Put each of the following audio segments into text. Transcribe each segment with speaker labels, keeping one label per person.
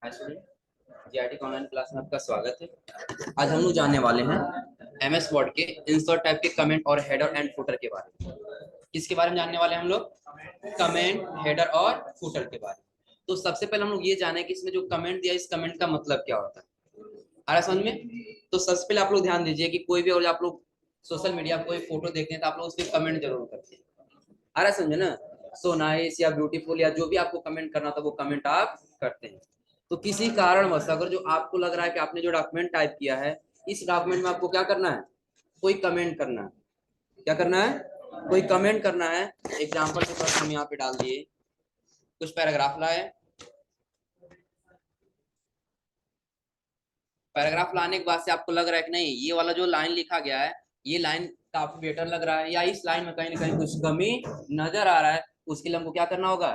Speaker 1: Hi student, GRT online class में आपका स्वागत है। आज हम लोग जानने वाले हैं एमएस वर्ड के इंसर्ट टाइप के कमेंट और हेडर एंड फुटर के बारे में। किसके बारे में जानने वाले हैं हम लोग? कमेंट, हेडर और फुटर के बारे में। तो सबसे पहले हम लोग ये जाने कि इसमें जो कमेंट दिया, इस कमेंट का मतलब क्या होता है। आ रहा है समझ में? तो सबसे पहले आप लोग ध्यान दीजिए कि कोई भी और आप लोग सोशल मीडिया पर कोई फोटो देखते हैं तो आप लोग उस पर कमेंट जरूर करते हैं। आ रहा है समझे ना? सो नाइस या ब्यूटीफुल या जो भी आपको कमेंट करना था वो कमेंट आप करते हैं। तो किसी कारणवश अगर जो आपको लग रहा है कि आपने जो डॉक्यूमेंट टाइप किया है, इस डॉक्यूमेंट में आपको क्या करना है? कोई कमेंट करना है। क्या करना है? कोई कमेंट करना है। एग्जाम्पल के तौर पर हम यहाँ पे डाल दिए, कुछ पैराग्राफ लाए। पैराग्राफ लाने के बाद से आपको लग रहा है कि नहीं, ये वाला जो लाइन लिखा गया है, ये लाइन काफी बेटर लग रहा है, या इस लाइन में कहीं ना कहीं कुछ कमी नजर आ रहा है, उसके लिए हमको क्या करना होगा?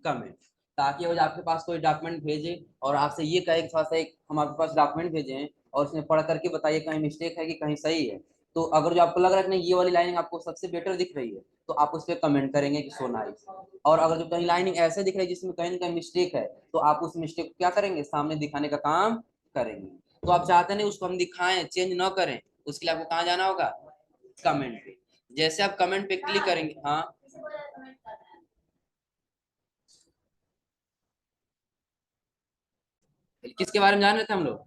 Speaker 1: कमेंट। ताकि वो आपके पास कोई डॉक्यूमेंट भेजे और आपसे ये कहे थोड़ा सा एक हम आपके पास डॉक्यूमेंट भेजे हैं और उसमें पढ़ करके बताइए कहीं मिस्टेक है कि कहीं सही है। तो अगर जो आपको लग रहा है कि नहीं, ये वाली लाइनिंग आपको सबसे बेटर दिख रही है, तो आप उस पर कमेंट करेंगे कि सो नाइस। और अगर जो कहीं लाइनिंग ऐसे दिख रही है जिसमें कहीं ना कहीं मिस्टेक है, तो आप उस मिस्टेक को क्या करेंगे? सामने दिखाने का काम करेंगे। तो आप चाहते नहीं उसको हम दिखाएं, चेंज ना करें, उसके लिए आपको कहाँ जाना होगा? कमेंट पे। जैसे आप कमेंट पे क्लिक करेंगे, हाँ किसके बारे में जान रहे थे हम लोग?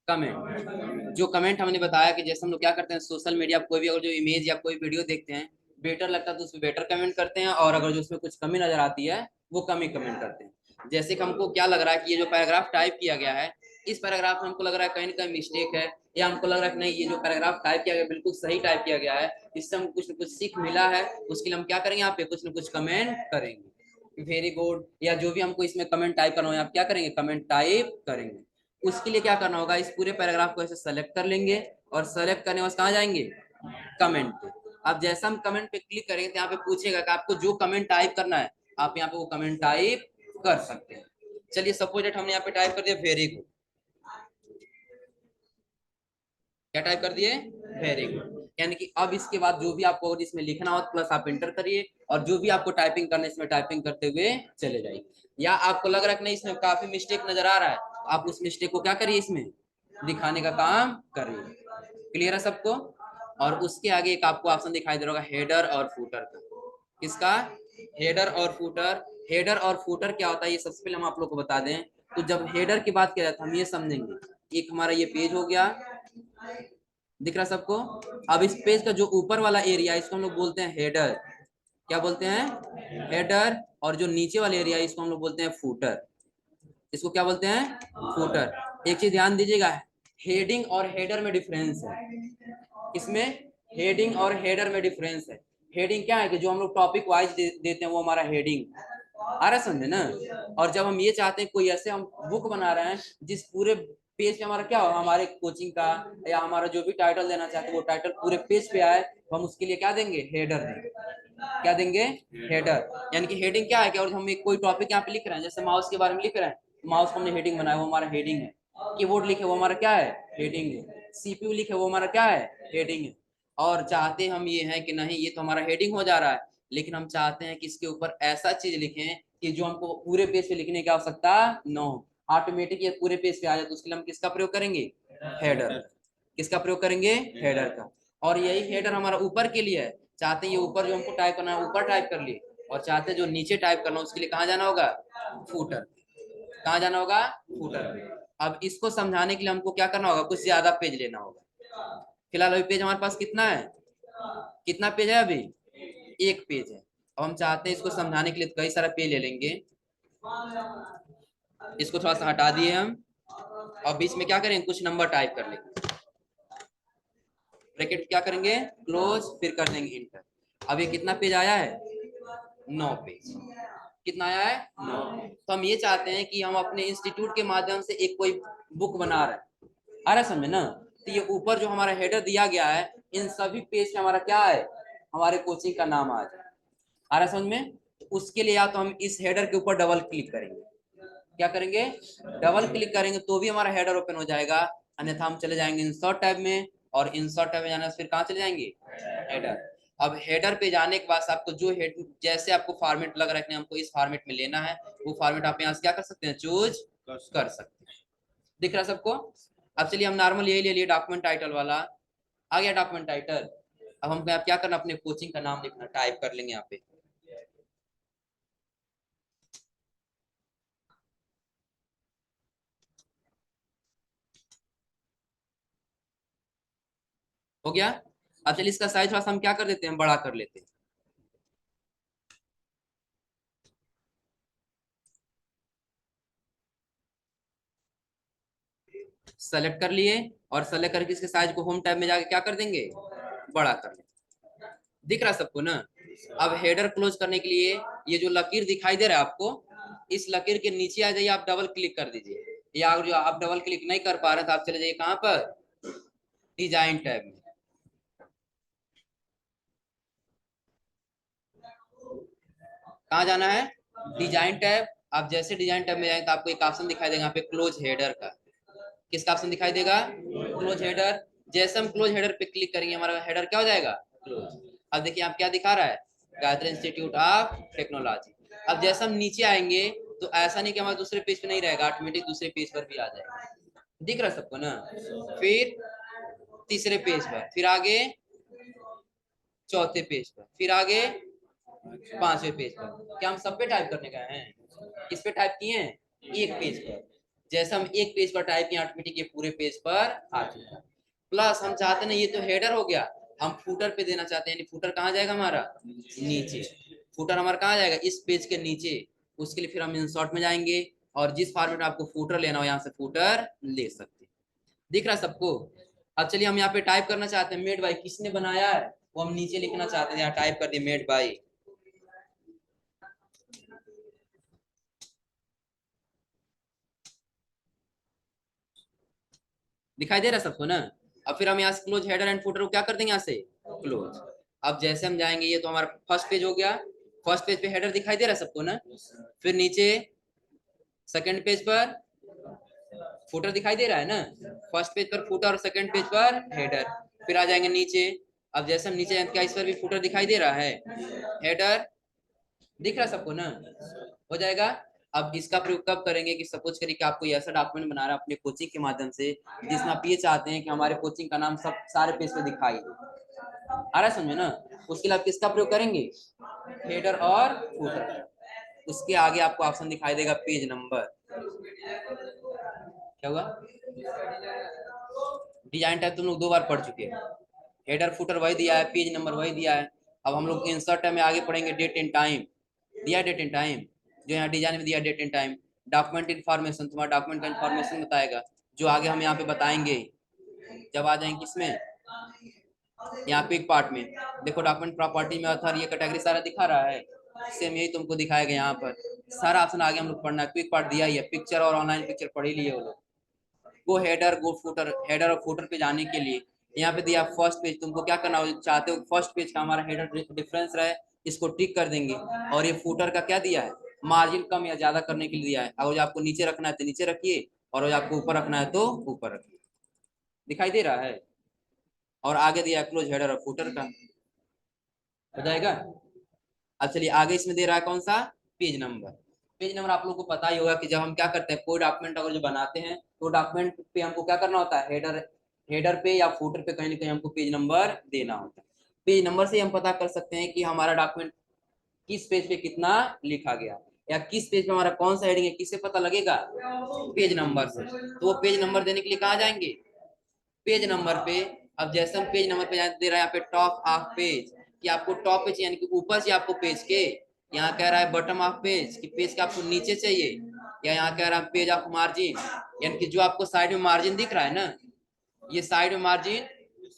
Speaker 1: कमेंट। जो कमेंट हमने बताया कि जैसे हम लोग क्या करते हैं, सोशल मीडिया पर कोई भी अगर जो इमेज या कोई वीडियो देखते हैं, बेटर लगता है तो उसमें बेटर कमेंट करते हैं, और अगर जो उसमें कुछ कमी नजर आती है वो कमी कमेंट करते हैं। जैसे कि हमको क्या लग रहा है कि ये जो पैराग्राफ टाइप किया गया है, इस पैराग्राफ में हमको लग रहा है कहीं ना कहीं मिस्टेक है, या हमको लग रहा है कि नहीं, ये जो पैराग्राफ टाइप किया गया बिल्कुल सही टाइप किया गया है, इससे हमको कुछ ना कुछ सीख मिला है, उसके लिए हम क्या करेंगे? यहाँ पे कुछ ना कुछ कमेंट करेंगे। वेरी गुड, या जो भी हमको इसमें कमेंट टाइप करना हो, आप क्या करेंगे? कमेंट टाइप करेंगे। उसके लिए क्या करना होगा? इस पूरे पैराग्राफ को ऐसे सेलेक्ट कर लेंगे, और सेलेक्ट करने के बाद कहाँ जाएंगे? कमेंट पे। अब जैसा हम कमेंट पे क्लिक करेंगे तो यहाँ पे पूछेगा कि आपको जो कमेंट टाइप करना है, आप यहाँ पे वो कमेंट टाइप कर सकते हैं। चलिए सपोज डेट हमने यहाँ पे टाइप कर दिया वेरी गुड। क्या टाइप कर दिए? Very good. यानी कि अब इसके बाद जो भी आपको इसमें लिखना हो प्लस आप इंटर करिए, और जो भी आपको टाइपिंग करना है इसमें टाइपिंग करते हुए चले जाइए। या आपको लग रहा है कि नहीं, इसमें काफी मिस्टेक नजर आ रहा है, आप उस मिस्टेक को क्या करिए? इसमें दिखाने का काम करिए। क्लियर है सबको? और उसके आगे एक आपको ऑप्शन दिखाई दे रहा होगा हेडर और फूटर का। किसका? हेडर और फूटर। हेडर और फूटर क्या होता है ये सबसे पहले हम आप लोग को बता दें। तो जब हेडर की बात किया जाता है हम ये समझेंगे, एक हमारा ये पेज हो गया, दिख रहा सबको? अब इस पेज का जो ऊपर वाला एरिया इसको हम लोग बोलते हैं हेडर। क्या बोलते हैं? हेडर। और जो नीचे वाला एरिया इसको हम लोग बोलते हैं फूटर। इसको क्या बोलते हैं? फूटर। एक चीज ध्यान दीजिएगा, हेडिंग और हेडर में डिफरेंस है। इसमें हेडिंग और हेडर में डिफरेंस है। हेडिंग क्या है कि जो हम लोग टॉपिक वाइज देते हैं वो हमारा हेडिंग। आ रहा समझे ना? और जब हम ये चाहते हैं कोई ऐसे हम बुक बना रहे हैं जिस पूरे पेज पे हमारा क्या हो, हमारे कोचिंग का या हमारा जो भी टाइटल देना चाहते हैं वो टाइटल पूरे पेज पे आए, तो हम उसके लिए क्या देंगे? हेडर देंगे। क्या देंगे? हेडर। यानी कि हेडिंग क्या है कि और हम एक कोई टॉपिक यहाँ पे लिख रहे हैं, जैसे माउस के बारे में लिख रहे हैं, माउस को हमने हेडिंग बनाया, वो हमारा हेडिंग है। कीबोर्ड लिखे वो हमारा क्या है? हेडिंग है। सीपीयू लिखे वो हमारा क्या है? हेडिंग है। और चाहते हम ये है कि नहीं, ये तो हमारा हेडिंग हो जा रहा है, लेकिन हम चाहते हैं कि इसके ऊपर ऐसा चीज लिखें कि जो हमको पूरे पेज पे लिखने की आवश्यकता न हो, ऑटोमेटिक ये पूरे पेज पे आ जाए, तो उसके लिए हम किसका प्रयोग करेंगे? हेडर। किसका प्रयोग करेंगे? हेडर का। और यही हेडर हमारा ऊपर के लिए है। चाहते ये ऊपर जो हमको टाइप करना है ऊपर टाइप कर लिए, और चाहते जो नीचे टाइप करना उसके लिए कहाँ जाना होगा? फूटर। कहाँ जाना होगा? फूटर। अब इसको समझाने के लिए हमको क्या करना होगा? कुछ ज्यादा पेज लेना होगा। फिलहाल अभी पेज हमारे पास कितना है? कितना पेज है अभी? एक पेज है। अब हम चाहते हैं इसको समझाने के लिए कई सारा पेज ले लेंगे। इसको थोड़ा सा हटा दिए हम, और बीच में क्या करेंगे? कुछ नंबर टाइप कर लेंगे। ब्रैकेट क्या करेंगे? क्लोज, फिर कर देंगे इंटर। अब ये कितना पेज आया है? 9 पेज। कितना आया है? 9। तो हम ये चाहते हैं कि हम अपने इंस्टीट्यूट के माध्यम से एक कोई बुक बना रहे हैं। आ रहा है समझ ना? तो ये ऊपर जो हमारा हेडर दिया गया है, इन सभी पेज पे हमारा क्या है? हमारे कोचिंग का नाम आ जाए। आ रहा है समझ में? तो उसके लिए या तो हम इस हेडर के ऊपर डबल क्लिक करेंगे। क्या करेंगे? डबल क्लिक करेंगे तो भी हमारा हेडर ओपन हो जाएगा, अन्यथा हम चले जाएंगे इंसर्ट टैब में, और इंसर्ट टैब में जाने से फिर कहाँ चले जाएंगे? हेडर। अब हेडर पे जाने के बाद आपको जो हेड जैसे आपको फॉर्मेट लग रहा है कि हमको इस फॉर्मेट में लेना है, वो फॉर्मेट आप यहाँ से क्या कर सकते हैं? चूज कर सकते हैं। दिख रहा सबको? अब चलिए हम नॉर्मल यही ले लिए डॉक्यूमेंट टाइटल वाला। आ गया डॉक्यूमेंट टाइटल। अब हमको यहाँ क्या करना, अपने कोचिंग का नाम लिखना, टाइप कर लेंगे यहाँ पे। हो गया। अब चलिए इसका साइज थोड़ा सा हम क्या कर देते हैं, बड़ा कर लेते हैं। सेलेक्ट कर लिए, और सेलेक्ट करके इसके साइज को होम टैब में जाके क्या कर देंगे, बड़ा कर लेंगे। दिख रहा सबको ना? अब हेडर क्लोज करने के लिए ये जो लकीर दिखाई दे रहा है आपको, इस लकीर के नीचे आ जाइए, आप डबल क्लिक कर दीजिए। या जो आप डबल क्लिक नहीं कर पा रहे तो आप चले जाइए कहां पर, डिजाइन टैब में। कहाँ जाना है, डिजाइन टैब। आप जैसे डिजाइन टैब में जाएंगे तो आपको एक ऑप्शन दिखाई देगा यहाँ पे, क्लोज हेडर का। किसका ऑप्शन दिखाई देगा, क्लोज हेडर। जैसे हम क्लोज हेडर पे क्लिक करेंगे हमारा हेडर क्या हो जाएगा, क्लोज। अब देखिए आप क्या दिखा रहा है, गायत्री इंस्टीट्यूट ऑफ टेक्नोलॉजी। अब जैसे हम नीचे आएंगे तो ऐसा नहीं कि हमारा दूसरे पेज पे नहीं रहेगा, ऑटोमेटिक दूसरे पेज पर भी आ जाएगा। दिख रहा है सबको ना? फिर तीसरे पेज पर, फिर आगे चौथे पेज पर, फिर आगे पांचवें पेज पर। क्या हम सब पे टाइप करने गए हैं, किस पे टाइप किए हैं, एक पेज पर। जैसे हम एक पेज पर टाइप किए ऑटोमेटिक ये पूरे पेज पर आ चुका। प्लस हम चाहते ना, ये तो हेडर हो गया, हम फूटर पे देना चाहते हैं, यानी फूटर कहाँ जाएगा हमारा, नीचे। फूटर हमारा कहाँ जाएगा, इस पेज के नीचे। उसके लिए फिर हम इंसर्ट में जाएंगे, और जिस फॉर्मेट में आपको फूटर लेना हो यहाँ से फूटर ले सकते हैं। दिख रहा है सबको? अब चलिए हम यहाँ पे टाइप करना चाहते हैं मेड बाय, किसने बनाया है वो हम नीचे लिखना चाहते हैं, यहाँ टाइप कर दिए मेड बाय। दिखाई दे रहा है सबको ना? अब फिर हम यहाँ से क्लोज हेडर एंड फुटर को क्या कर देंगे, यहाँ से क्लोज। अब जैसे हम जाएंगे, ये तो हमारा फर्स्ट पेज हो गया। फर्स्ट पेज पे हेडर दिखाई दे रहा है सबको ना? फिर नीचे सेकंड पेज पर फुटर दिखाई दे रहा है ना? फर्स्ट पेज पर फुटर और सेकंड पेज पर हेडर। फिर आ जाएंगे नीचे। अब जैसे हम नीचे जाएंगे, क्या इस पर भी फुटर दिखाई दे रहा है, हेडर। दिख रहा है सबको ना? हो जाएगा। अब इसका प्रयोग कब करेंगे, कि सपोज करिए कि आपको ऐसा डॉक्यूमेंट बनाना है अपने कोचिंग के माध्यम से, जिसमें आप ये चाहते हैं कि हमारे कोचिंग का नाम सब सारे पेज पे दिखाई दे। आ रहा है समझे ना? उसके लिए आप किसका प्रयोग करेंगे, हेडर और फुटर। उसके आगे आपको ऑप्शन दिखाई देगा पेज नंबर। क्या हुआ, डिजाइन टाइप तुम लोग दो बार पढ़ चुके हैं। हेडर फुटर वही दिया है, पेज नंबर वही दिया है। अब हम लोग इंसर्ट में आगे पढ़ेंगे डेट एंड टाइम। दिया डेट एंड टाइम, जो यहाँ डिजाइन में दिया date and time. Document information, तुम्हारा डॉक्यूमेंट का इन्फॉर्मेशन बताएगा, जो आगे हम यहाँ पे बताएंगे जब आ जाएंगे किसमें, यहाँ क्विक पार्ट में। देखो डॉक्यूमेंट प्रॉपर्टी में ऑथर ये कैटेगरी सारा दिखा रहा है, सेम यही तुमको दिखाएगा यहाँ पर। सारा ऑप्शन आगे हम लोग पढ़ना है, क्विक पार्ट दिया ही है, पिक्चर और ऑनलाइन पिक्चर पढ़ ही लिए वो लोग। गो हेडर गो फुटर, हेडर और फुटर पे जाने के लिए यहाँ पे दिया फर्स्ट पेज, तुमको क्या करना हो, चाहते हो फर्स्ट पेज का हमारा हेडर डिफरेंस रहे, इसको टिक कर देंगे। और ये फुटर का क्या दिया है, मार्जिन कम या ज्यादा करने के लिए दिया है। अगर आपको नीचे रखना है तो नीचे रखिए, और आपको ऊपर रखना है तो ऊपर रखिए। दिखाई दे रहा है? और आगे दिया है क्लोज हेडर और फुटर का। हो जाएगा। अब चलिए आगे इसमें दे रहा है कौन सा, पेज नंबर। पेज नंबर आप लोगों को पता ही होगा कि जब हम क्या करते हैं, कोई डॉक्यूमेंट अगर जो बनाते हैं तो डॉक्यूमेंट पे हमको क्या करना होता है, हेडर, हेडर पे या फुटर पे कहीं ना कहीं हमको पेज नंबर देना होता है। पेज नंबर से हम पता कर सकते हैं कि हमारा डॉक्यूमेंट किस पेज पे कितना लिखा गया, या किस पेज पे हमारा कौन सा हेडिंग है, किससे पता लगेगा, पेज नंबर से। तो वो पेज नंबर देने के लिए कहाँ जाएंगे, पेज नंबर पे। अब जैसे हम पेज नंबर पे दे रहा है यहाँ पे टॉप ऑफ पेज, कि आपको टॉप पे चाहिए, यानी कि ऊपर से आपको पेज के। यहाँ कह रहा है बॉटम ऑफ पेज, कि पेज के आपको नीचे चाहिए। या यहाँ कह रहा है पेज ऑफ मार्जिन, यानी कि जो आपको साइड में मार्जिन दिख रहा है ना, ये साइड में मार्जिन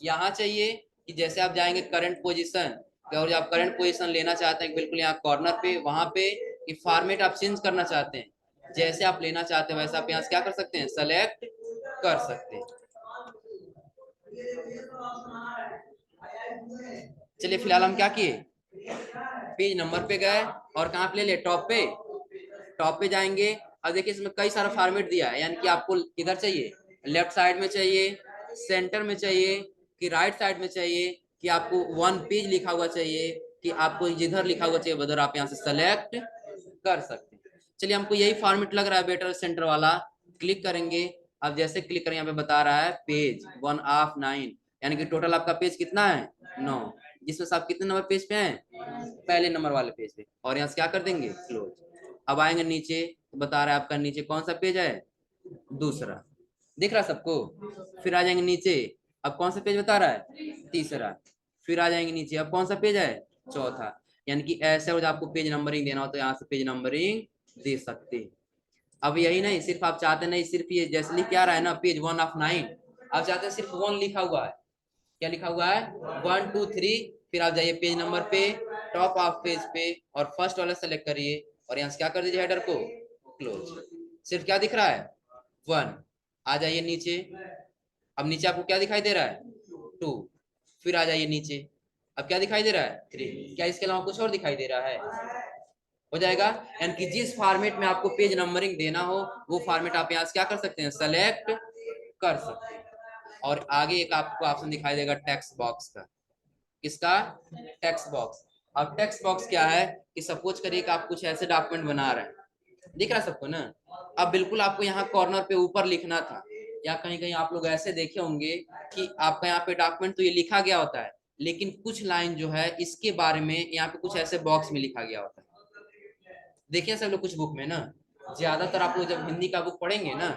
Speaker 1: यहाँ चाहिए। कि जैसे आप जाएंगे करंट पोजीशन, और आप करंट पोजीशन लेना चाहते हैं बिल्कुल यहाँ कॉर्नर पे, वहां पे कि फॉर्मेट आप चेंज करना चाहते हैं, जैसे आप लेना चाहते हैं वैसा आप यहाँ से क्या कर सकते हैं, सेलेक्ट कर सकते हैं। चलिए फिलहाल हम क्या किए, पेज नंबर पे गए, और कहाँ पे ले लिए, टॉप पे। टॉप पे जाएंगे। अब देखिए इसमें कई सारा फॉर्मेट दिया है, यानी कि आपको किधर चाहिए, लेफ्ट साइड में चाहिए, सेंटर में चाहिए, कि राइट साइड में चाहिए, कि आपको वन पेज लिखा हुआ चाहिए, कि आपको जिधर लिखा हुआ चाहिए उधर आप यहाँ से सेलेक्ट कर सकते हैं। चलिए हमको यही फॉर्मेट लग रहा है बेटर सेंटर वाला, क्लिक करेंगे। अब जैसे क्लिक करें यहाँ पे बता रहा है पेज 1 ऑफ 9, यानी कि टोटल आपका पेज कितना है 9, जिसमें से आप कितने नंबर पेज पे हैं, पहले नंबर वाले पेज पे। और यहाँ से क्या कर देंगे क्लोज। अब आएंगे नीचे तो बता रहा है आपका नीचे कौन सा पेज है, दूसरा, दिख रहा सबको। फिर आ जाएंगे नीचे, अब कौन सा पेज बता रहा है, तीसरा। फिर आ जाएंगे नीचे, अब कौन सा पेज है, चौथा। यानी कि ऐसे और आपको पेज नंबरिंग देना हो तो यहाँ से पेज नंबरिंग दे सकते हैं। अब यही नहीं, सिर्फ आप चाहते नहीं सिर्फ ये जैसे लिख क्या रहा है ना पेज 1 ऑफ 9, आप चाहते हैं सिर्फ 1 लिखा हुआ है, क्या लिखा हुआ है 1 2 3। फिर आप जाइए पेज नंबर पे, टॉप ऑफ पेज पे, और फर्स्ट वाला सेलेक्ट करिए और यहाँ से क्या कर दीजिए हेडर को क्लोज। सिर्फ क्या दिख रहा है 1। आ जाइए नीचे, अब नीचे आपको क्या दिखाई दे रहा है 2। फिर आ जाइए नीचे, अब क्या दिखाई दे रहा है 3। क्या इसके अलावा कुछ और दिखाई दे रहा है, हो जाएगा। यानी कि जिस फॉर्मेट में आपको पेज नंबरिंग देना हो वो फॉर्मेट आप यहाँ से क्या कर सकते हैं, सेलेक्ट कर सकते हैं। और आगे एक आपको ऑप्शन दिखाई देगा टेक्स्ट बॉक्स का, किसका, टेक्स्ट बॉक्स। अब टेक्स्ट बॉक्स क्या है कि सपोज करिए कि आप कुछ ऐसे डॉक्यूमेंट बना रहे हैं, दिख रहा सबको ना। अब बिल्कुल आपको यहाँ कॉर्नर पे ऊपर लिखना था, या कहीं कहीं आप लोग ऐसे देखे होंगे कि आपका यहाँ पे डॉक्यूमेंट तो ये लिखा गया होता है, लेकिन कुछ लाइन जो है इसके बारे में यहाँ पे कुछ ऐसे बॉक्स में लिखा गया होता है। देखिए सब लोग कुछ बुक में ना, ज्यादातर आप लोग जब हिंदी का बुक पढ़ेंगे ना,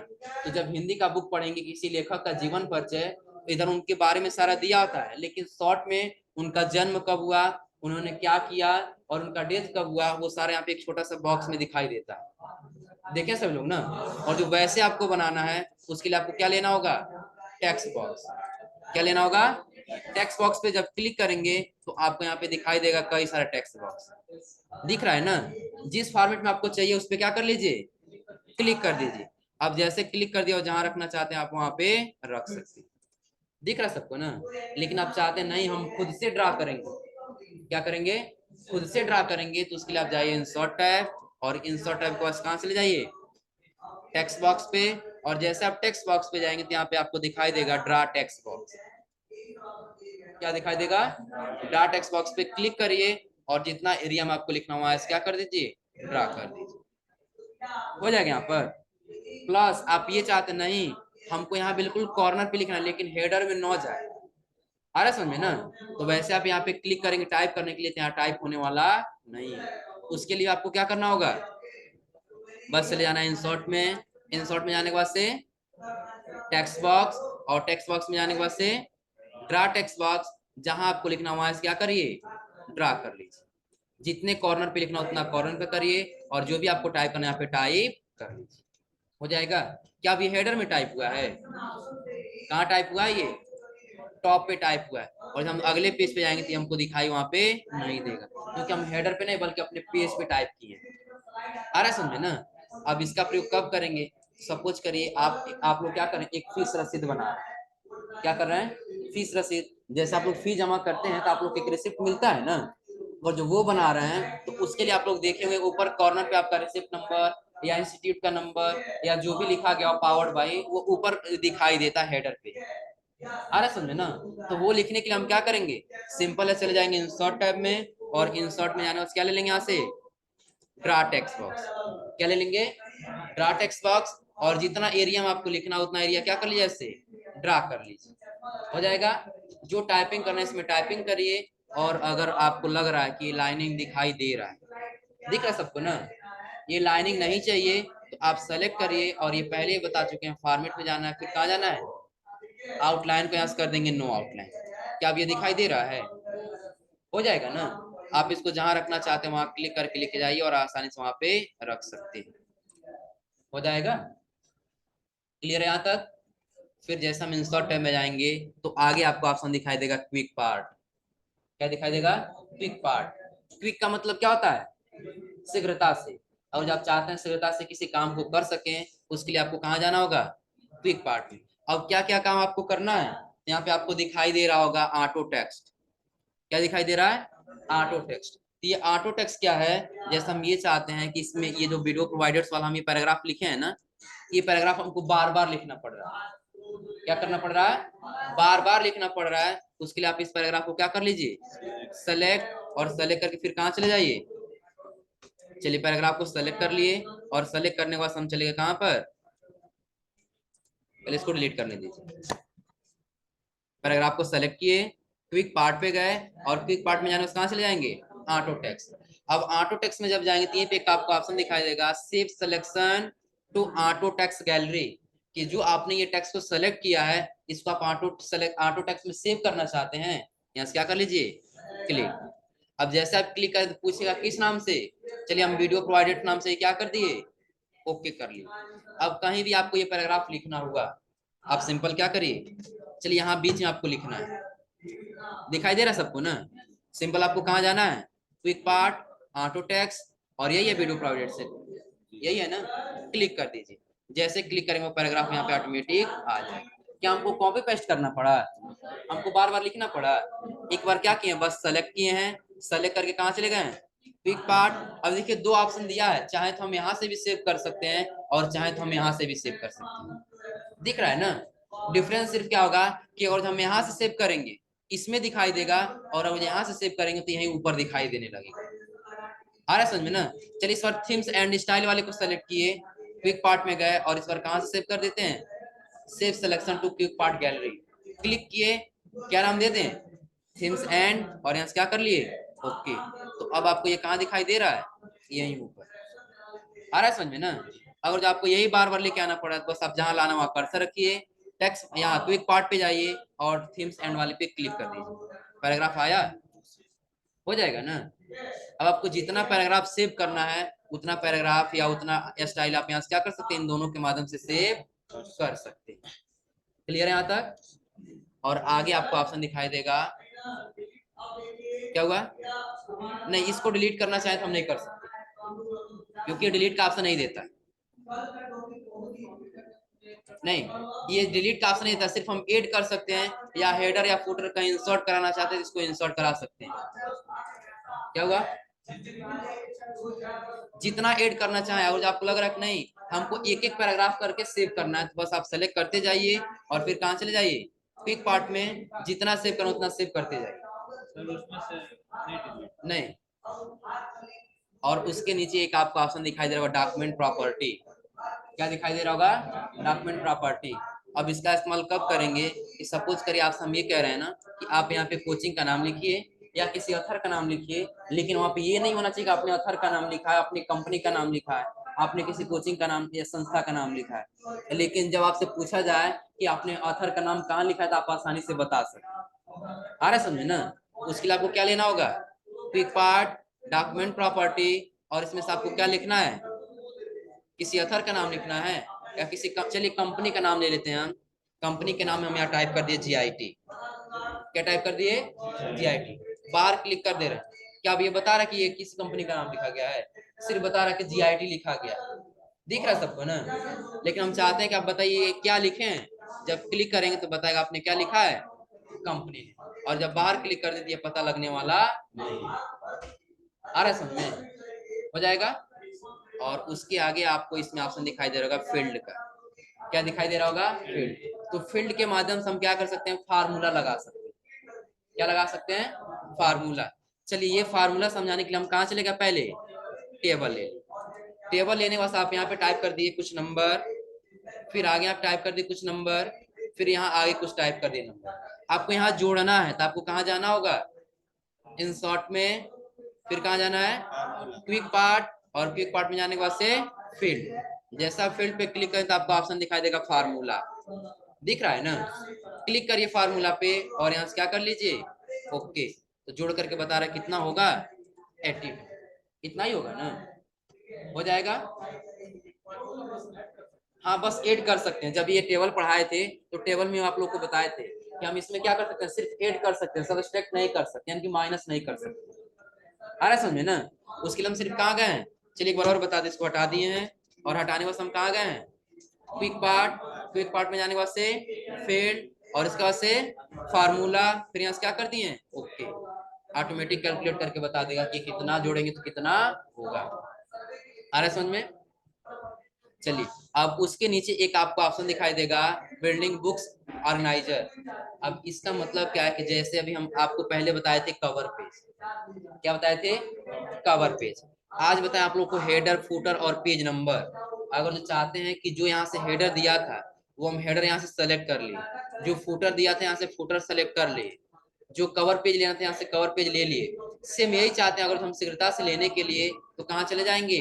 Speaker 1: तो जब हिंदी का बुक पढ़ेंगे किसी लेखक का जीवन परिचय, इधर उनके बारे में सारा दिया होता है, लेकिन शॉर्ट में उनका जन्म कब हुआ, उन्होंने क्या किया, और उनका डेथ कब हुआ, वो सारा यहाँ पे एक छोटा सा बॉक्स में दिखाई देता है। देखें सब लोग ना। और जो वैसे आपको बनाना है उसके लिए आपको क्या लेना होगा, टेक्स्ट बॉक्स। क्या लेना होगा, टेक्स्ट बॉक्स पे जब क्लिक करेंगे तो आपको यहाँ पे दिखाई देगा कई सारे टेक्स्ट बॉक्स, दिख रहा है ना। जिस फॉर्मेट में आपको चाहिए उस पर क्या कर लीजिए, क्लिक कर दीजिए। अब जैसे क्लिक कर दिया और जहां रखना चाहते हैं आप वहां पे रख सकते हैं, दिख रहा सबको ना। लेकिन आप चाहते नहीं हम खुद से ड्रा करेंगे, क्या करेंगे, खुद से ड्रा करेंगे, तो उसके लिए आप जाइए इंसर्ट टैब, और इंसर्ट टैब को कहां से ले जाइए, टेक्स्ट बॉक्स पे। और जैसे आप टेक्स्ट बॉक्स पे जाएंगे तो यहाँ पे आपको दिखाई देगा ड्रा टेक्स्ट बॉक्स, क्या दिखाई देगा, ड्रा टेक्स्ट बॉक्स पे क्लिक करिए और जितना एरिया में आपको लिखना हुआ है क्या कर दीजिए, ड्रा कर दीजिए, हो जाएगा यहाँ पर। प्लस आप ये चाहते नहीं हमको यहाँ बिल्कुल कॉर्नर पे लिखना है लेकिन हेडर में न जाए, आ रहा समझ में ना। तो वैसे आप यहाँ पे क्लिक करेंगे टाइप करने के लिए, यहाँ टाइप होने वाला नहीं है। उसके लिए आपको क्या करना होगा, बस चले जाना है इंसर्ट में, इंसर्ट में जाने के बाद से टेक्स्ट बॉक्स, और टेक्स्ट बॉक्स में जाने के बाद से ड्रा टेक्स्ट बॉक्स, जहां आपको लिखना हुआ है क्या करिए, ड्रा कर लीजिए। जितने कॉर्नर पे लिखना उतना कॉर्नर पे करिए, और जो भी आपको टाइप करना है यहाँ पे टाइप कर लीजिए, हो जाएगा। क्या अभी हेडर में टाइप हुआ है, कहाँ टाइप हुआ है, ये टॉप पे टाइप हुआ है। और हम अगले पेज पे जाएंगे तो हमको दिखाई वहां पे नहीं देगा, क्योंकि हम हेडर पे नहीं बल्कि अपने पेज पे टाइप किए। आ रहा है समझ में ना। अब इसका प्रयोग कब करेंगे, सपोज करिए आप लोग क्या करें, एक फीस रसीद बना रहे हैं, क्या कर रहे हैं, फीस रसीद। जैसे आप लोग फी जमा करते हैं तो आप लोग एक रिसिप्ट मिलता है ना, और जो वो बना रहे हैं तो उसके लिए आप लोग देखेंगे ऊपर कॉर्नर पे आपका रिसिप्ट नंबर या इंस्टीट्यूट का नंबर या जो भी लिखा गया पावर्ड बाई वो ऊपर दिखाई देता है हेडर पे, आ रहा समझे ना। तो वो लिखने के लिए हम क्या करेंगे, सिंपल है, चले जाएंगे इंसर्ट टैब में, और इंसर्ट में जाने क्या ले लेंगे यहाँ से, ड्रा टेक्स्ट बॉक्स। क्या ले लेंगे, ड्रा टेक्स्ट बॉक्स। और जितना एरिया में आपको लिखना उतना एरिया क्या कर लीजिए, ऐसे ड्रा कर लीजिए, हो जाएगा। जो टाइपिंग करना है इसमें टाइपिंग करिए। और अगर आपको लग रहा है कि लाइनिंग दिखाई दे रहा है, दिख रहा है सबको ना, ये लाइनिंग नहीं चाहिए तो आप सेलेक्ट करिए, और ये पहले ही बता चुके हैं फॉर्मेट में जाना है, फिर कहाँ जाना है, आउटलाइन को यहाँ कर देंगे नो आउटलाइन। क्या अब ये दिखाई दे रहा है, हो जाएगा ना। आप इसको जहां रखना चाहते हैं वहां क्लिक करके लेके जाइए और आसानी से वहां पे रख सकते हैं, हो जाएगा। क्लियर है यहाँ तक। फिर जैसे हम इंसर्ट टैब में जाएंगे तो आगे आपको ऑप्शन दिखाई देगा क्विक पार्ट। क्या दिखाई देगा, क्विक पार्ट। क्विक का मतलब क्या होता है, शीघ्रता से। और जब आप चाहते हैं शीघ्रता से किसी काम को कर सकें उसके लिए आपको कहाँ जाना होगा, क्विक पार्ट में। अब क्या क्या काम आपको करना है, यहाँ पे आपको दिखाई दे रहा होगा ऑटो टेक्स्ट। क्या दिखाई दे रहा है, ऑटो टेक्स्ट। तो ये ऑटो टेक्स्ट क्या है, जैसे हम ये चाहते हैं कि इसमें ये जो वीडियो प्रोवाइडर्स वाला हम ये पैराग्राफ लिखे हैं ना, ये पैराग्राफ हमको बार बार लिखना पड़ रहा है। क्या करना पड़ रहा है, बार बार लिखना पड़ रहा है। उसके लिए आप इस पैराग्राफ को क्या कर लीजिए, सेलेक्ट, और सेलेक्ट करके फिर कहाँ चले जाइए, चलिए पैराग्राफ को सेलेक्ट कर लिए और सेलेक्ट करने के बाद हम चलेंगे कहां पर, पहले इसको डिलीट करने दीजिए। पैराग्राफ को सेलेक्ट किए, क्विक पार्ट पे गए और क्विक पार्ट में जाने कहां चले जाएंगे, ऑटो टेक्स्ट। अब ऑटो टेक्स्ट में जब जाएंगे तो ये पे आपको ऑप्शन दिखाई देगा save selection to auto text gallery, कि जो आपने ये टेक्स्ट को सेलेक्ट किया है इसको आप ऑटो टेक्स्ट में सेव करना चाहते हैं, यहाँ से क्या कर लीजिए, क्लिक। अब जैसे आप क्लिक करें तो पूछेगा किस नाम से, चलिए हम वीडियो प्रोवाइडेड नाम से क्या कर दिए, ओके कर लिए। अब कहीं भी आपको ये पैराग्राफ लिखना होगा, आप सिंपल क्या करिए, चलिए यहाँ बीच में आपको लिखना है, दिखाई दे रहा है सबको ना। सिंपल आपको कहाँ जाना है, क्विक पार्ट, ऑटो टेक्स्ट, और यही है वीडियो प्रोवाइडेड से, यही है ना, क्लिक कर दीजिए। जैसे क्लिक करेंगे वो पैराग्राफ यहाँ पे ऑटोमेटिक आ जाएगा। क्या हमको कॉपी पेस्ट करना पड़ा, हमको बार बार लिखना पड़ा, एक बार क्या किए बस सेलेक्ट किए हैं, सेलेक्ट करके कहाँ चले गए, क्विक पार्ट। अब देखिए दो ऑप्शन दिया है, चाहे तो हम यहाँ से भी सेव कर सकते हैं और चाहे तो हम यहाँ से भी सेव कर सकते हैं, दिख रहा है ना। डिफरेंस सिर्फ क्या होगा कि अगर हम यहाँ से सेव करेंगे इसमें दिखाई देगा, और अगर यहाँ से सेव करेंगे तो यहीं ऊपर दिखाई देने लगेगा। आ रहा है समझ में ना। चलिए इस बार थीम्स एंड स्टाइल वाले को सेलेक्ट किए, क्विक पार्ट में गए और इस बार कहां से सेव कर देते हैं, save selection to quick part gallery, click किए, क्या नाम दे दें, थीम्स एंड, और यहाँ से क्या कर लिए, ओके। तो अब आपको ये कहाँ दिखाई दे रहा है, यहीं ऊपर। आ रहा है समझ में ना। अगर जो आपको यही बार बार लेके आना पड़ा तो बस आप जहां लाना वहां कर्सर रखिए, टेक्स्ट यहाँ क्विक पार्ट पे जाइए और थीम्स एंड वाले पे क्लिक कर दीजिए, पैराग्राफ आया, हो जाएगा ना। अब आपको जितना पैराग्राफ सेव करना है उतना पैराग्राफ या उतना स्टाइल आप यहाँ से क्या कर सकते हैं, इन दोनों के माध्यम से सेव कर सकते हैं। क्लियर है यहाँ तक। और आगे आपको ऑप्शन दिखाई देगा, क्या हुआ, नहीं इसको डिलीट करना चाहे तो हम नहीं कर सकते क्योंकि डिलीट का ऑप्शन नहीं देता, नहीं ये डिलीट का ऑप्शन नहीं देता, सिर्फ हम ऐड कर सकते हैं या हेडर या फुटर का इंसर्ट कराना चाहते हैं इसको इंसर्ट करा सकते हैं। क्या हुआ, जितना ऐड करना चाहे, और आपको लग रहा है कि नहीं हमको एक एक पैराग्राफ करके सेव करना है तो बस आप सेलेक्ट करते जाइए और फिर कहां चले जाइए, क्विक पार्ट में जितना सेव करना उतना सेव करते जाइए। नहीं, और उसके नीचे एक आपको ऑप्शन दिखाई दे रहा होगा डॉक्यूमेंट प्रॉपर्टी, क्या दिखाई दे रहा होगा, डॉक्यूमेंट प्रॉपर्टी। अब इसका इस्तेमाल कब करेंगे कि सपोज करिए आप हम ये कह रहे हैं ना कि आप यहाँ पे कोचिंग का नाम लिखिए या किसी अथर का नाम लिखिए, लेकिन वहाँ पे ये नहीं होना चाहिए कि आपने अथर का नाम लिखा है, अपनी कंपनी का नाम लिखा है, आपने किसी कोचिंग का नाम या संस्था का नाम लिखा है, लेकिन जब आपसे पूछा जाए कि आपने अथर का नाम कहाँ लिखा है तो आप आसानी से बता सकते। आ रहा है समझे ना। उसके लिए आपको क्या लेना होगा, क्विक पार्ट, डॉक्यूमेंट प्रॉपर्टी, और इसमें से आपको क्या लिखना है, किसी अथर का नाम लिखना है या किसी चलिए कंपनी का नाम ले लेते हैं हम, कंपनी के नाम में हम यहाँ टाइप कर दिए GIT, क्या टाइप कर दिए, GIT, बाहर क्लिक कर दे रहे हैं। क्या अब ये बता रहा है कि ये किस कंपनी का नाम लिखा गया है, सिर्फ बता रहा है कि GIT लिखा गया, दिख रहा है सबको ना। लेकिन हम चाहते हैं कि आप बताइए क्या लिखे हैं, जब क्लिक करेंगे तो बताएगा आपने क्या लिखा है, कंपनी, और जब बाहर क्लिक कर देती है पता लगने वाला नहीं। आ रहा है समझ में, हो जाएगा। और उसके आगे आपको इसमें ऑप्शन दिखाई दे रहा होगा फील्ड का, क्या दिखाई दे रहा होगा, फील्ड। तो फील्ड के माध्यम से हम क्या कर सकते हैं, फार्मूला लगा सकते हैं, क्या लगा सकते हैं, फार्मूला। चलिए ये फार्मूला समझाने के लिए हम कहाँ चलेगा, पहले टेबल ले, टेबल लेने के बाद आप यहाँ पे टाइप कर दिए कुछ नंबर, फिर आगे आप टाइप कर दिए कुछ नंबर, फिर यहाँ आगे कुछ टाइप कर दिए नंबर। आपको यहाँ जोड़ना है तो आपको कहाँ जाना होगा, इंसर्ट में, फिर कहाँ जाना है, क्विक पार्ट, और क्विक पार्ट में जाने के बाद से फील्ड, जैसा फील्ड पे क्लिक करें तो आपको ऑप्शन दिखाई देगा फार्मूला, दिख रहा है ना। क्लिक करिए फार्मूला पे और यहाँ से क्या कर लीजिए, ओके। तो जोड़ करके बता रहा है कितना होगा, 82, इतना ही होगा ना, हो जाएगा। हाँ बस ऐड कर सकते हैं, जब ये टेबल पढ़ाए थे तो टेबल में आप लोग को बताए थे कि हम इसमें क्या कर सकते हैं, सिर्फ ऐड कर सकते हैं, सब्ट्रैक्ट नहीं कर सकते, यानी कि माइनस नहीं कर सकते। आ रहा है समझे ना। उसके लिए हम सिर्फ कहाँ गए हैं, चलिए एक बार और बता दें, इसको हटा दिए हैं और हटाने के बाद हम कहाँ गए हैं, क्विक पार्ट, क्विक पार्ट में जाने के बाद से फील्ड, और इसके बाद से फार्मूला, फिर यहाँ से क्या कर दिए हैं, ओके। ऑटोमेटिक कैलकुलेट करके बता देगा कि कितना जोड़ेंगे तो कितना होगा। आ रहा है समझ में। चलिए अब उसके नीचे एक आपको ऑप्शन दिखाई देगा बिल्डिंग बुक्स ऑर्गेनाइजर। अब इसका मतलब क्या है कि जैसे अभी हम आपको पहले बताए थे कवर पेज, क्या बताए थे, कवर पेज। आज बताएं आप लोग को हेडर, फुटर और पेज नंबर। अगर जो चाहते हैं कि जो यहाँ से हेडर दिया था वो हम हेडर यहाँ से सेलेक्ट कर लिए, जो फुटर दिया था यहाँ से फुटर सेलेक्ट कर लिए, जो कवर पेज लेना था यहाँ से कवर पेज ले लिए। सेम यही चाहते हैं अगर हम शीघ्रता से लेने के लिए तो कहाँ चले जाएंगे,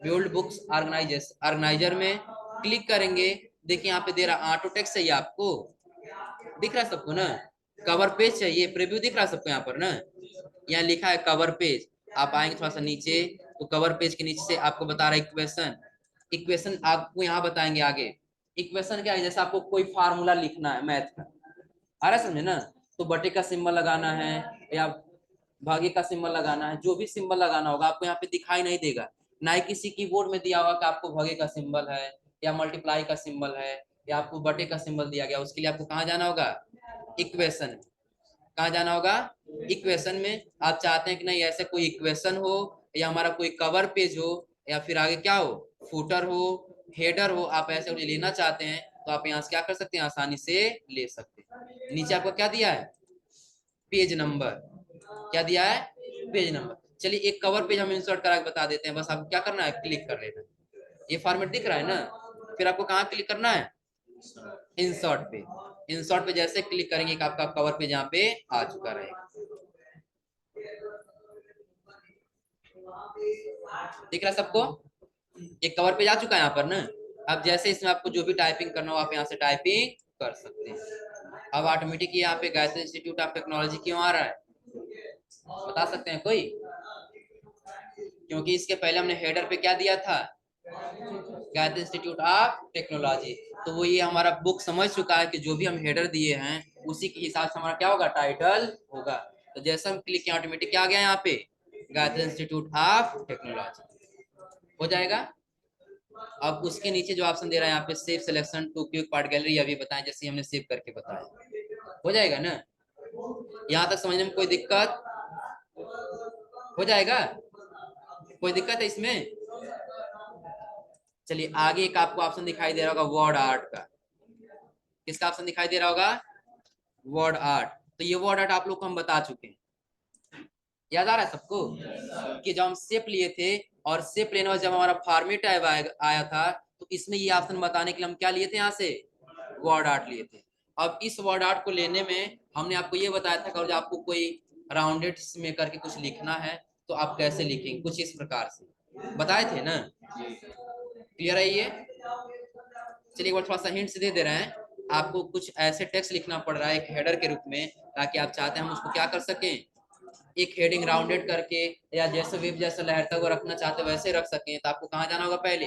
Speaker 1: बिल्ड बुक्स ऑर्गेनाइजर में क्लिक करेंगे। देखिए यहाँ पे दे रहा ऑटो टेक्स्ट चाहिए आपको, दिख रहा है सबको ना, कवर पेज चाहिए, प्रीव्यू दिख रहा है सबको यहाँ पर ना, यहाँ लिखा है कवर पेज। आप आएंगे थोड़ा सा नीचे तो कवर पेज के नीचे से आपको बता रहा है इक्वेशन। इक्वेशन आपको यहाँ बताएंगे आगे। इक्वेशन क्या है, जैसे आपको कोई फार्मूला लिखना है मैथ का, आ रहा है समझे ना, तो बटे का सिंबल लगाना है या भागे का सिंबल लगाना है, जो भी सिंबल लगाना होगा आपको यहाँ पे दिखाई नहीं देगा। ना ही किसी कीबोर्ड में दिया होगा कि आपको भागे का सिंबल है या मल्टीप्लाई का सिंबल है या आपको बटे का सिंबल दिया गया, उसके लिए आपको कहाँ जाना होगा, इक्वेशन में। कहाँ जाना होगा, इक्वेशन में। आप चाहते हैं कि नहीं ऐसे कोई इक्वेशन हो या हमारा कोई कवर पेज हो या फिर आगे क्या हो, फुटर हो, हेडर हो, आप ऐसे लेना चाहते हैं तो आप यहाँ से क्या कर सकते हैं, आसानी से ले सकते हैं। नीचे आपको क्या दिया है, पेज नंबर। क्या दिया है, पेज नंबर। चलिए एक कवर पेज हम इंसर्ट करा के बता देते हैं, बस आपको क्या करना है, क्लिक कर लेना है। ये फॉर्मेट दिख रहा है ना, फिर आपको कहाँ क्लिक करना है, इंसर्ट पे। इंसर्ट पे जैसे क्लिक करेंगे कि आपका कवर पेज यहाँ पे आ चुका रहेगा। दिख रहा है सबको, एक कवर पेज आ चुका है यहाँ पर ना। अब जैसे इसमें आपको जो भी टाइपिंग करना हो आप यहाँ से टाइपिंग कर सकते हैं। अब ऑटोमेटिक यहाँ पे गायत्री इंस्टीट्यूट ऑफ टेक्नोलॉजी क्यों आ रहा है, बता सकते हैं कोई, क्योंकि इसके पहले हमने हेडर पे क्या दिया था, गायत्री इंस्टीट्यूट ऑफ टेक्नोलॉजी। तो वो ये हमारा बुक समझ चुका है कि जो भी हम हेडर दिए हैं उसी के हिसाब से हमारा क्या होगा, टाइटल होगा। तो जैसे हम क्लिक किया ऑटोमेटिक क्या आ गया यहाँ पे, गायत्री इंस्टीट्यूट ऑफ टेक्नोलॉजी हो जाएगा। अब उसके नीचे जो ऑप्शन दे रहा है यहाँ पे save selection to quick part gallery, अभी बताएं जैसे हमने सेव करके बताया, हो जाएगा ना। यहाँ तक समझने में कोई दिक्कत, हो जाएगा, कोई दिक्कत है इसमें। चलिए आगे एक आपको ऑप्शन दिखाई दे रहा होगा वर्ड आर्ट का, किसका ऑप्शन दिखाई दे रहा होगा, वर्ड आर्ट। तो ये वर्ड आर्ट आप लोग को हम बता चुके हैं, याद आ रहा है सबको, कि जब हम शेप लिए थे और शेप लेने में जब हमारा फॉर्मेट आया था तो इसमें ये ऑप्शन बताने के लिए हम क्या लिए थे, यहाँ से वर्ड आर्ट लिए थे। अब इस वर्ड आर्ट को लेने में हमने आपको ये बताया था कि अगर आपको कोई राउंडेड में करके कुछ लिखना है तो आप कैसे लिखेंगे, कुछ इस प्रकार से बताए थे ना, क्लियर है ये। चलिए एक बार थोड़ा सा हिंट्स दे रहे हैं आपको, कुछ ऐसे टेक्स्ट लिखना पड़ रहा है एक हेडर के रूप में, ताकि आप चाहते हैं हम उसको क्या कर सकें, एक हेडिंग राउंडेड करके या जैसे वेब जैसा लहरता हुआ रखना चाहते हो वैसे रख सकें। तो आपको कहाँ जाना होगा, पहले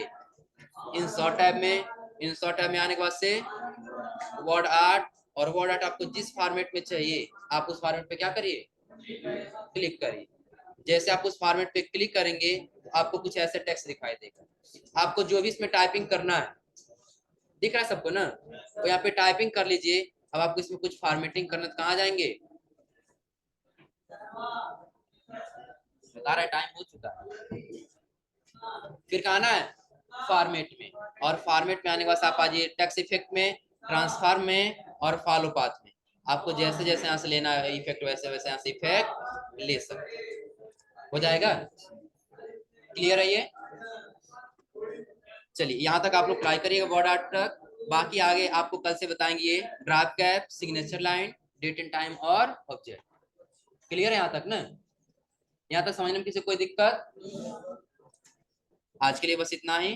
Speaker 1: इंसर्ट टैब में। इंसर्ट टैब में आने के बाद से वर्ड आर्ट, और वर्ड आर्ट आपको जिस फॉर्मेट में चाहिए आप उस फॉर्मेट पे क्या करिए, क्लिक करिए। जैसे आप उस फॉर्मेट पे क्लिक करेंगे तो आपको कुछ ऐसे टेक्स्ट दिखाई देगा। आपको जो भी इसमें टाइपिंग करना है, दिख रहा है सबको ना, तो यहाँ पे टाइपिंग कर लीजिए। अब आपको इसमें कुछ फॉर्मेटिंग करना, तो कहाँ जाएंगे, बता रहा है टाइम हो चुका है, फिर कहाँ आना है, फॉर्मेट में। और फॉर्मेट में आने के बाद आप आ जाइए टेक्स्ट इफेक्ट में, ट्रांसफॉर्म में और फॉलो पाथ में। आपको जैसे जैसे यहाँ से लेना है इफेक्ट वैसे वैसे यहाँ से इफेक्ट ले सकते हैं, हो जाएगा, क्लियर है ये। चलिए यहाँ तक आप लोग ट्राई करिएगा वर्ड आर्ट तक, बाकी आगे आपको कल से बताएंगे ये draft cap, signature line, date and time और ऑब्जेक्ट। क्लियर है यहाँ तक ना, यहाँ तक समझने में किसी कोई दिक्कत, आज के लिए बस इतना ही।